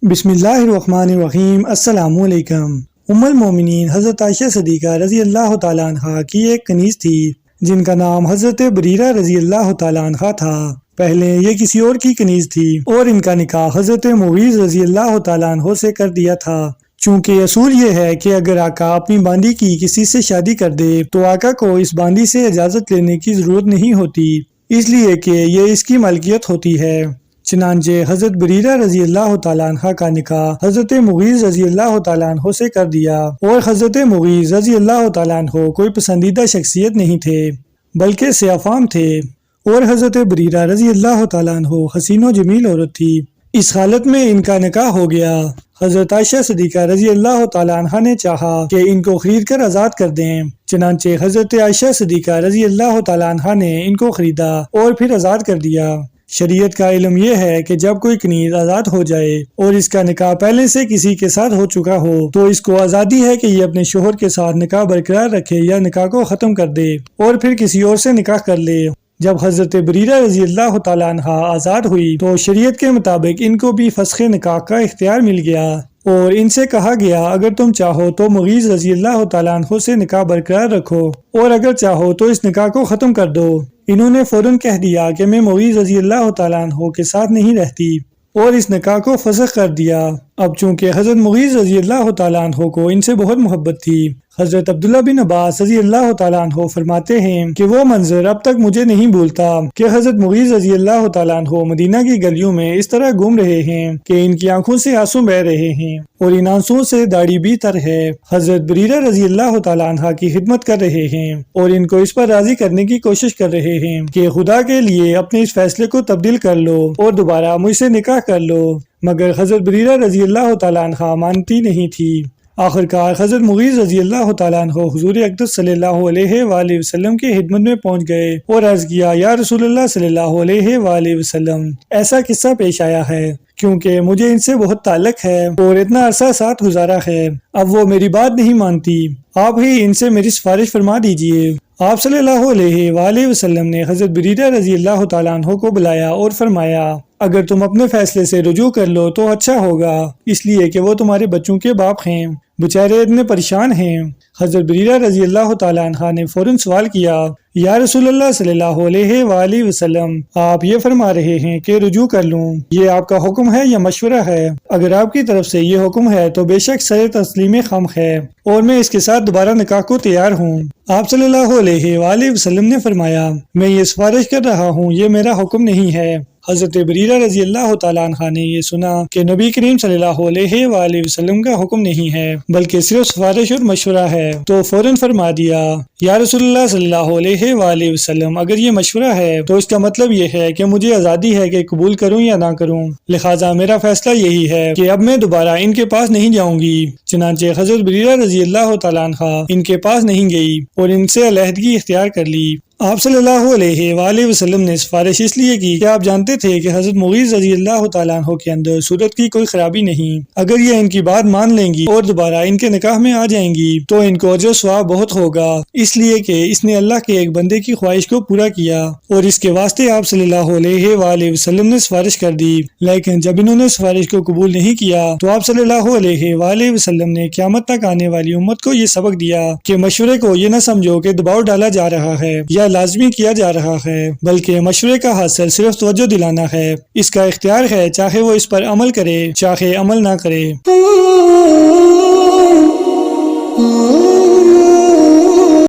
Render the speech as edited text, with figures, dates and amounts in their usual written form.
بسم اللہ الرحمن الرحیم۔ السلام علیکم۔ ام المومنین حضرت عائشہ صدیقہ رضی اللہ تعالیٰ عنہ کی ایک کنیز تھی جن کا نام حضرت بریرہ رضی اللہ تعالیٰ عنہ تھا۔ پہلے یہ کسی اور کی کنیز تھی اور ان کا نکاح حضرت مغیث رضی اللہ تعالیٰ عنہ سے کر دیا تھا۔ چونکہ اصول یہ ہے کہ اگر آقا اپنی باندی کی کسی سے شادی کر دے تو آقا کو اس باندی سے اجازت لینے کی ضرورت نہیں ہوتی، اس لیے کہ یہ اس کی ملکیت ہوتی ہے۔ چنانچہ حضرت بریرہ رضی اللہ تعالیٰ عنہ کا نکاح حضرت مغیث رضی اللہ تعالیٰ عنہ سے کر دیا، اور حضرت مغیث رضی اللہ تعالیٰ عنہ کوئی پسندیدہ شخصیت نہیں تھے بلکہ سیاہ تھے، اور حضرت بریرہ رضی اللہ تعالیٰ عنہ حسین و جمیل عورت تھی۔ اس حالت میں ان کا نکاح ہو گیا۔ حضرت عائشہ صدیقہ رضی اللہ تعالیٰ عنہ نے چاہا کہ ان کو خرید کر آزاد کر دیں، چنانچہ حضرت عائشہ صدیقہ رضی اللہ تعالیٰ عنہ نے ان کو خریدا اور پھر آزاد کر دیا۔ شریعت کا علم یہ ہے کہ جب کوئی کنیز آزاد ہو جائے اور اس کا نکاح پہلے سے کسی کے ساتھ ہو چکا ہو تو اس کو آزادی ہے کہ یہ اپنے شوہر کے ساتھ نکاح برقرار رکھے یا نکاح کو ختم کر دے اور پھر کسی اور سے نکاح کر لے۔ جب حضرت بریرہ رضی اللہ تعالیٰ عنہ آزاد ہوئی تو شریعت کے مطابق ان کو بھی فسخ نکاح کا اختیار مل گیا، اور ان سے کہا گیا اگر تم چاہو تو مغیث رضی اللہ تعالیٰ عنہ سے نکاح برقرار رکھو اور اگر چاہو تو اس نکاح کو ختم کر دو۔ انہوں نے فوراً کہہ دیا کہ میں مغیث رضی اللہ تعالیٰ عنہ کے ساتھ نہیں رہتی، اور اس نکاح کو فسخ کر دیا۔ اب چونکہ حضرت مغیث رضی اللہ تعالیٰ عنہ کو ان سے بہت محبت تھی، حضرت عبداللہ بن عباس رضی اللہ تعالیٰ عنہ فرماتے ہیں کہ وہ منظر اب تک مجھے نہیں بھولتا کہ حضرت مغیث رضی اللہ تعالیٰ عنہ مدینہ کی گلیوں میں اس طرح گھوم رہے ہیں کہ ان کی آنکھوں سے آنسو بہہ رہے ہیں اور ان آنسوؤں سے داڑھی بھی تر ہے۔ حضرت بریرہ رضی اللہ تعالیٰ عنہ کی خدمت کر رہے ہیں اور ان کو اس پر راضی کرنے کی کوشش کر رہے ہیں کہ خدا کے لیے اپنے اس فیصلے کو تبدیل کر لو اور دوبارہ مجھ سے نکاح کر لو، مگر حضرت بریرہ رضی اللہ تعالیٰ عنہ مانتی نہیں تھی۔ آخرکار حضرت مغیث رضی اللہ تعالیٰ عنہ حضور اقدس صلی اللہ علیہ وآلہ وسلم کے خدمت میں پہنچ گئے اور عرض کیا، یا رسول اللہ صلی اللہ علیہ وآلہ وسلم، ایسا قصہ پیش آیا ہے کیونکہ مجھے ان سے بہت تعلق ہے اور اتنا عرصہ ساتھ گزارا ہے، اب وہ میری بات نہیں مانتی، آپ ہی ان سے میری سفارش فرما دیجئے۔ آپ صلی اللہ علیہ وآلہ وسلم نے حضرت بریرہ رضی اللہ تعالیٰ عنہ کو بلایا اور فرمایا، اگر تم اپنے فیصلے سے رجوع کر لو تو اچھا ہوگا، اس لیے کہ وہ تمہارے بچوں کے باپ ہیں، بیچارے اتنے پریشان ہیں۔ حضرت بریرہ رضی اللہ تعالیٰ عنہ نے فوراً سوال کیا، یا رسول اللہ صلی اللہ علیہ وآلہ وسلم، آپ یہ فرما رہے ہیں کہ رجوع کر لوں، یہ آپ کا حکم ہے یا مشورہ ہے؟ اگر آپ کی طرف سے یہ حکم ہے تو بے شک سر تسلیم خم ہے اور میں اس کے ساتھ دوبارہ نکاح کو تیار ہوں۔ آپ صلی اللہ علیہ وآلہ وسلم نے فرمایا، میں یہ سفارش کر رہا ہوں، یہ میرا حکم نہیں ہے۔ حضرت بریرہ رضی اللہ تعالیٰ عنہ نے یہ سنا کہ نبی کریم صلی اللہ علیہ وآلہ وسلم کا حکم نہیں ہے بلکہ صرف سفارش اور مشورہ ہے، تو فوراً فرما دیا، یا رسول اللہ صلی اللہ علیہ وآلہ وسلم، اگر یہ مشورہ ہے تو اس کا مطلب یہ ہے کہ مجھے آزادی ہے کہ قبول کروں یا نہ کروں، لہٰذا میرا فیصلہ یہی ہے کہ اب میں دوبارہ ان کے پاس نہیں جاؤں گی۔ چنانچہ حضرت بریرہ رضی اللہ تعالیٰ عنہ ان کے پاس نہیں گئی اور ان سے علیحدگی اختیار کر لی۔ آپ صلی اللہ علیہ وآلہ وسلم نے سفارش اس لیے کی کہ آپ جانتے تھے کہ حضرت مغیث رضی اللہ تعالیٰ عنہ کے اندر صورت کی کوئی خرابی نہیں، اگر یہ ان کی بات مان لیں گی اور دوبارہ ان کے نکاح میں آ جائیں گی تو ان کو اجر و ثواب بہت ہوگا، اس لیے کہ اس نے اللہ کے ایک بندے کی خواہش کو پورا کیا، اور اس کے واسطے آپ صلی اللہ علیہ وآلہ وسلم نے سفارش کر دی۔ لیکن جب انہوں نے سفارش کو قبول نہیں کیا تو آپ صلی اللہ علیہ وآلہ وسلم نے قیامت تک آنے والی امت کو یہ سبق دیا کہ مشورے کو یہ نہ سمجھو کہ دباؤ ڈالا جا رہا ہے یا لازمی کیا جا رہا ہے، بلکہ مشورے کا حاصل صرف توجہ دلانا ہے، اس کا اختیار ہے چاہے وہ اس پر عمل کرے چاہے عمل نہ کرے۔